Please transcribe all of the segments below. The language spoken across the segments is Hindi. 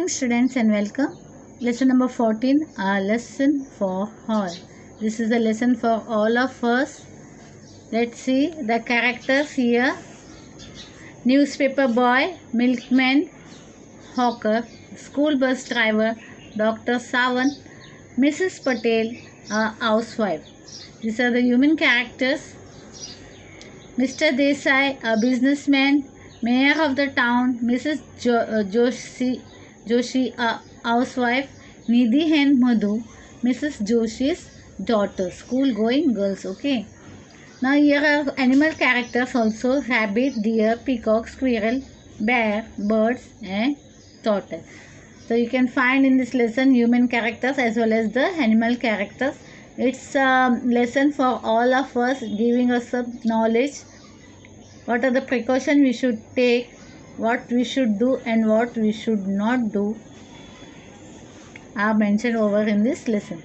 morning students and welcome. Lesson number 14, a lesson for all. This is a lesson for all of us. Let's see the characters here. Newspaper boy, milkman, hawker, school bus driver, Dr. Sawant, Mrs. Patel, a housewife. These are the human characters. Mr. Desai, a businessman, mayor of the town, Mrs. Joshi, a housewife, Nidhi and Madhu, Mrs. Joshi's daughter, school-going girls. Okay. Now here are animal characters also: rabbit, deer, peacock, squirrel, bear, birds, and tortoise. So you can find in this lesson human characters as well as the animal characters. It's a lesson for all of us, giving us some knowledge. What are the precautions we should take, what we should do and what we should not do are mentioned over in this lesson.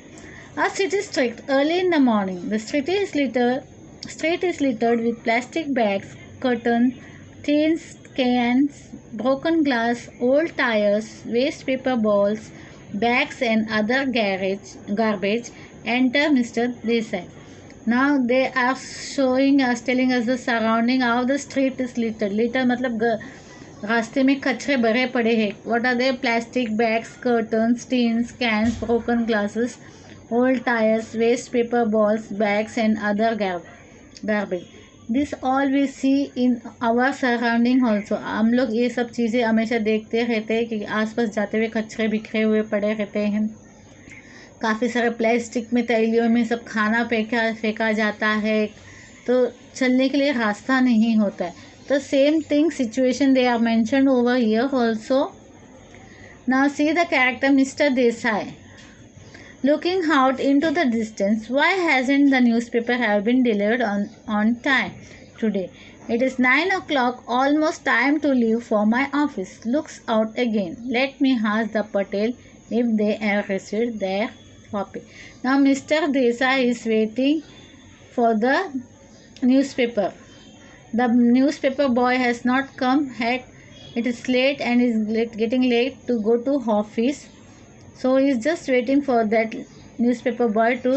Our city street, early in the morning. The street is littered with plastic bags, curtains, tins, cans, broken glass, old tires, waste paper balls, bags and other garbage. Enter Mr. Desai. Now they are showing us, telling us the surrounding, how the street is littered. Litter मतलब रास्ते में कचरे भरे पड़े हैं. What are they? Plastic bags, curtains, tins, cans, broken glasses, old tires, waste paper balls, bags and other garbage. This all we see in our surrounding also. हम लोग ये सब चीज़ें हमेशा देखते रहते हैं कि आसपास जाते हुए कचरे बिखरे हुए पड़े रहते हैं. काफ़ी सारे प्लास्टिक में, थैलियों में सब खाना फेंका जाता है, तो चलने के लिए रास्ता नहीं होता है. तो same thing situation they are mentioned over here also. Now see the character Mr Desai looking out into the distance. Why hasn't the newspaper have been delivered on time today? It is 9 o'clock, almost time to leave for my office. Looks out again. Let me ask the Patel if they have received their copy. Now Mr. Desai is waiting for the newspaper. The newspaper boy has not come yet. It is late and is getting late to go to office. So he is just waiting for that newspaper boy to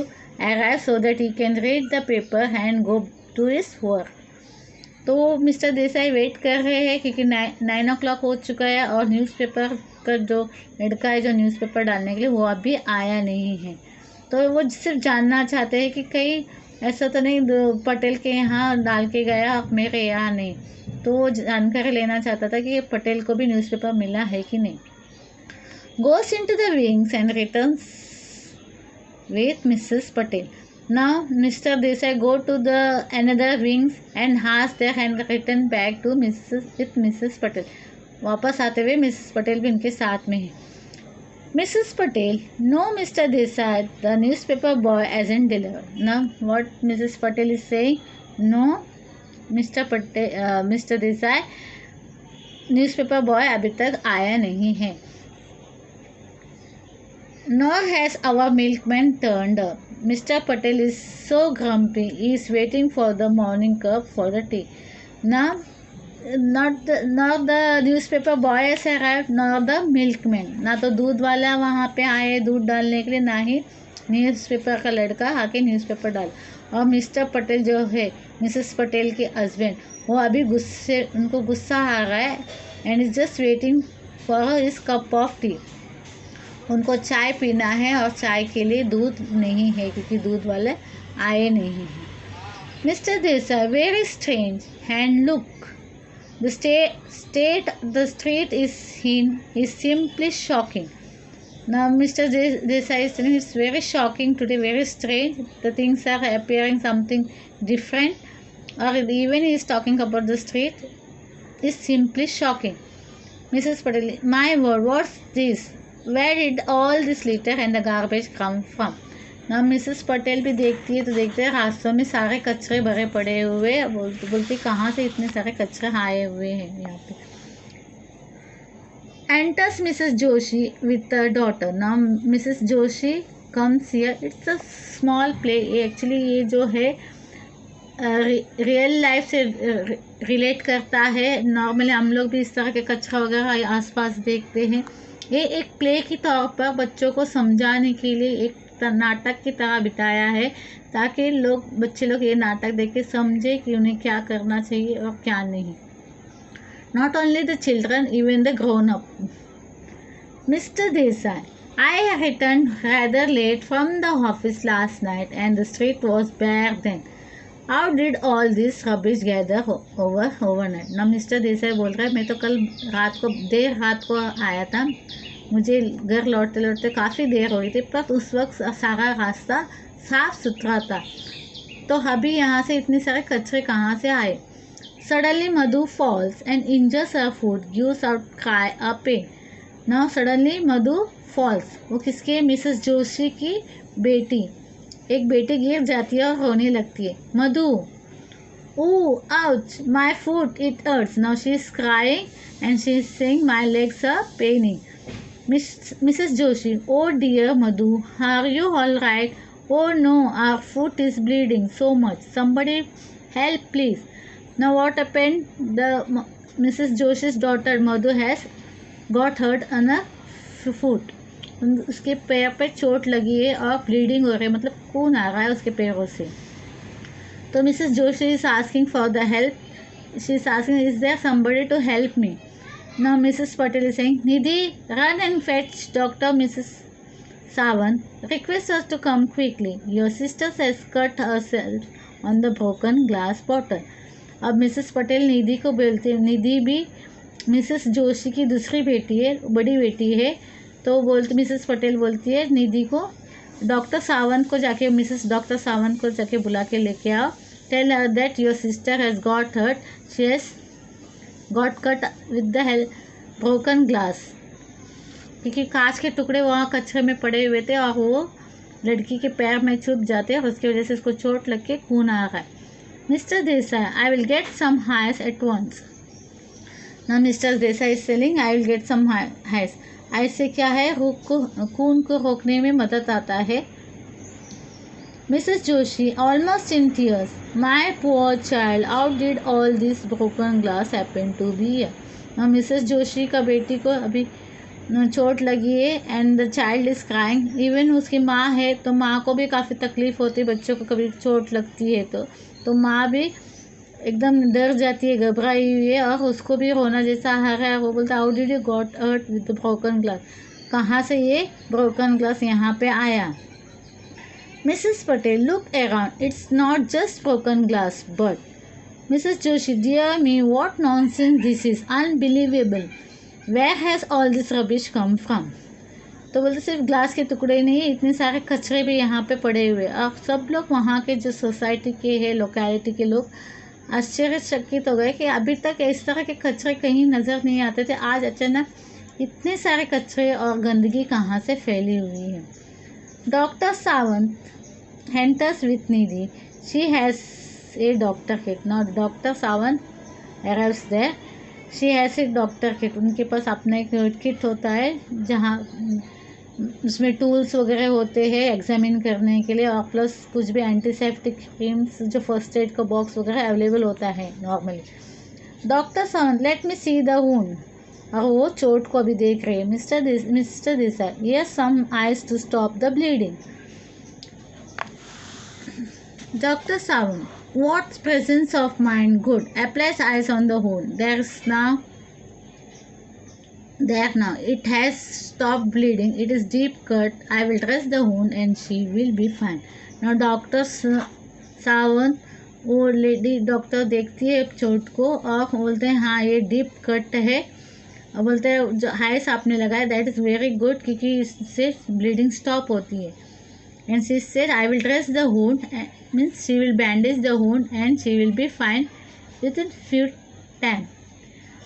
arrive so that he can read the paper and go to his work. तो मिस्टर देसाई वेट कर रहे हैं क्योंकि 9 o'clock हो चुका है और न्यूज़पेपर का जो लड़का है जो न्यूज़पेपर डालने के लिए वो अभी आया नहीं है. तो वो सिर्फ जानना चाहते हैं कि कहीं ऐसा तो नहीं पटेल के यहाँ डाल के गया, मेरे यहाँ नहीं. तो वो जानकारी लेना चाहता था कि पटेल को भी न्यूज़पेपर मिला है कि नहीं. Goes into the wings and returns with Mrs. Patel. Now Mr. Desai go to the another wings and has there and return back to Mrs. Patel. वापस आते हुए Mrs. Patel भी उनके साथ में है. Mrs. Patel, no Mr. Desai, the newspaper boy hasn't delivered. Now what Mrs. Patel is saying? No Mr. Desai, newspaper boy अभी तक आया नहीं है. Nor has our milkman turned up. Mr. Patel is so grumpy. He is waiting for the morning cup for the tea. Now, not the newspaper boy has arrived, nor the milkman. ना तो दूध वाला वहाँ पे आए दूध डालने के लिए, ना ही न्यूज़पेपर का लड़का आके न्यूज़पेपर डाल. और मिस्टर पटेल जो है मिसेस पटेल के हस्बैंड, वो अभी उनको गुस्सा आ रहा है and is just waiting for his cup of T. उनको चाय पीना है और चाय के लिए दूध नहीं है क्योंकि दूध वाले आए नहीं हैं. Mr Desai, very strange and look the street is simply shocking. Now Mr Desai is telling it's very shocking today, very strange, the things are appearing something different, or even he is talking about the street is simply shocking. Mrs. Patel, my word, what's this? Where did all this litter and the garbage come from? ना मिसेस पटेल भी देखती है तो देखते हैं रास्तों में सारे कचरे भरे पड़े हुए. बोलती कहाँ से इतने सारे कचरे आए हुए हैं यहाँ पे. Enters Mrs. Joshi with the daughter. Now Mrs. Joshi comes here. It's a small play. Actually ये जो है रियल लाइफ से रिलेट करता है. नॉर्मली हम लोग भी इस तरह के कचरा वगैरह आसपास देखते हैं. ये एक प्ले की तौर पर बच्चों को समझाने के लिए एक नाटक की तरह बिताया है, ताकि बच्चे लोग ये नाटक देख के समझे कि उन्हें क्या करना चाहिए और क्या नहीं. Not only the children, even the grown-up. Mr. Desai, I returned rather late from the office last night and the street was bare then. How did all this rubbish gather overnight? ना मिस्टर देसाई बोल रहा है, मैं तो कल देर रात को आया था, मुझे घर लौटते लौटते काफ़ी देर हो गई थी, पर उस वक्त सारा रास्ता साफ सुथरा था, तो अभी यहाँ से इतने सारे कचरे कहाँ से आए. Suddenly Madhu falls and injures her foot, gives out cry a pain. Now suddenly Madhu falls. वो किसके? मिसेस जोशी की बेटी. एक बेटी गिर जाती है और रोने लगती है. मधु, ooh, ouch, my foot, it hurts. Now she is crying and she is saying my legs are paining. Mrs. Joshi, oh dear Madhu, are you all right? Oh no, our foot is bleeding so much. Somebody help please. Now what happened? Mrs. Joshi's daughter Madhu has got hurt on her foot. उसके पैर पे चोट लगी है और ब्लीडिंग हो रही है, मतलब खून आ रहा है उसके पैरों से. तो Mrs Joshi is asking for the help. She is asking is there somebody to help me. Now Mrs Patel is saying, Nidhi, run and fetch doctor Mrs Sawant. Request us to come quickly. Your sister has cut herself on the broken glass bottle. अब मिसेस पटेल निधि को बोलती है, निधि भी मिसेस जोशी की दूसरी बेटी है, बड़ी बेटी है, तो मिसेस पटेल बोलती है निधि को, डॉक्टर सावंत को जाके डॉक्टर सावंत को जाके बुला के लेके आओ. Tell her that your sister has got hurt, she has got cut with the broken glass. क्योंकि कांच के टुकड़े वहाँ कचरे में पड़े हुए थे और वो लड़की के पैर में चुभ जाते हैं और उसकी वजह से उसको चोट लग के खून आ रहा है. Mister Desai, I will get some ice at once. ना mister Desai is selling, I will get some ice. ऐसे क्या है, खून को रोकने में मदद आता है. Mrs Joshi, almost in tears, my poor child, how did all this broken glass happen to be here. ना मिसेस जोशी का बेटी को अभी चोट लगी है and the child is crying. Even उसकी माँ है, तो माँ को भी काफ़ी तकलीफ होती है, बच्चों को कभी चोट लगती है तो माँ भी एकदम डर जाती है, घबराई हुई है और उसको भी रोना जैसा आ रहा है. वो बोलता है, how did you got hurt with the broken glass. कहाँ से ये ब्रोकन ग्लास यहाँ पे आया. Mrs Patel, look around, it's not just broken glass but. Mrs Joshi, dear me, what nonsense this is, unbelievable, where has all this rubbish come from. तो बोलते सिर्फ ग्लास के टुकड़े नहीं, इतने सारे कचरे भी यहाँ पे पड़े हुए. अब सब लोग वहाँ के जो सोसाइटी के हैं, लोकेलिटी के लोग आश्चर्यचकित हो गए कि अभी तक इस तरह के कचरे कहीं नज़र नहीं आते थे, आज अचानक इतने सारे कचरे और गंदगी कहाँ से फैली हुई है. Doctor Sawant enters with Nidhi. She has a doctor kit. Now doctor Sawant arrives there. She has a doctor kit. उनके पास अपना एक किट होता है जहाँ उसमें टूल्स वगैरह होते हैं एग्जामिन करने के लिए, और प्लस कुछ भी एंटीसेप्टिक क्रीम्स, जो फर्स्ट एड का बॉक्स वगैरह अवेलेबल होता है normally. Doctor Sawant, let me see the wound. और वो चोट को अभी देख रहे हैं. Mr Desai, yes, some ice to stop the bleeding. Doctor Sawant, what presence of mind, good, applies eyes on the wound. There now, it has stopped bleeding, it is deep cut, I will dress the wound and she will be fine. Now doctor Sawant, वो लेडी डॉक्टर देखती है चोट को और बोलते हैं हाँ ये डीप कट है, और बोलते हैं जो हाइस आपने लगाया दैट इज़ वेरी गुड, क्योंकि इससे ब्लीडिंग स्टॉप होती है. And she said, I will dress the wound, means she will bandage the wound and she will be fine within few time.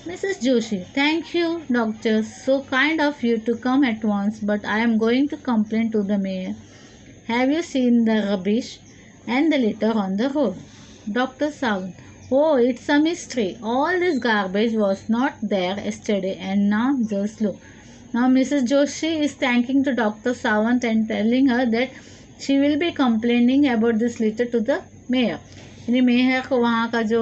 Mrs. Joshi, thank you, doctor. So kind of you to come at once, but I am going to complain to the mayor. Have you seen the rubbish and the litter on the road? Dr. Sawant, oh, it's a mystery. All this garbage was not there yesterday and now just look. Now Mrs. Joshi is thanking to Dr. Sawant and telling her that she will be complaining about this litter to the mayor. यानी मेयर को वहाँ का जो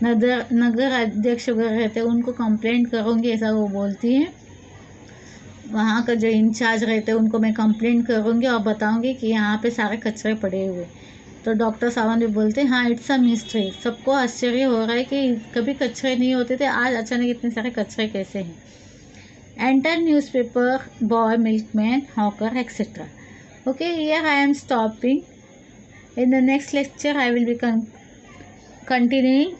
नगर अध्यक्ष वगैरह रहते हैं उनको कंप्लेंट करूँगी, ऐसा वो बोलती हैं. वहाँ का जो इंचार्ज रहते हैं उनको मैं कंप्लेंट करूँगी और बताऊँगी कि यहाँ पे सारे कचरे पड़े हुए। तो डॉक्टर सावंत भी बोलते हैं हाँ इट्स अ मिस्ट्री, सबको आश्चर्य हो रहा है कि कभी कचरे नहीं होते थे, आज अचानक इतने सारे कचरे कैसे हैं। Enter newspaper boy, milkman, hawker, etcetera. Okay, here I am stopping. In the next lecture I will be continuing.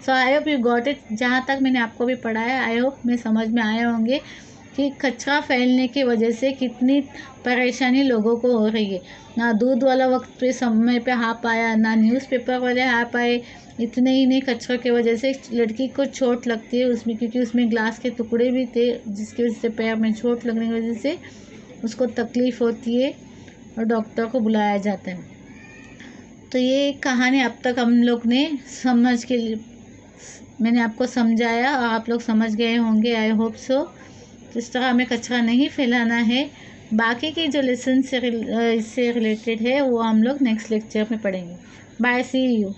So I hope you got it. जहाँ तक मैंने आपको भी पढ़ाया आई होप में समझ में आए होंगे कि कचरा फैलने की वजह से कितनी परेशानी लोगों को हो रही है। ना दूध वाला वक्त पे समय पे आ पाया, ना न्यूज़पेपर वाले आ पाए। इतने ही नहीं, कचरों की वजह से लड़की को चोट लगती है उसमें, क्योंकि उसमें ग्लास के टुकड़े भी थे जिसकी वजह से पैर में चोट लगने की वजह से उसको तकलीफ़ होती है और डॉक्टर को बुलाया जाता है। तो ये कहानी अब तक हम लोग ने समझ के लिए मैंने आपको समझाया और आप लोग समझ गए होंगे, आई होप सो। तो इस तरह हमें कचरा नहीं फैलाना है। बाकी की जो लेसन से इससे रिलेटेड है वो हम लोग नेक्स्ट लेक्चर में पढ़ेंगे। Bye, see you.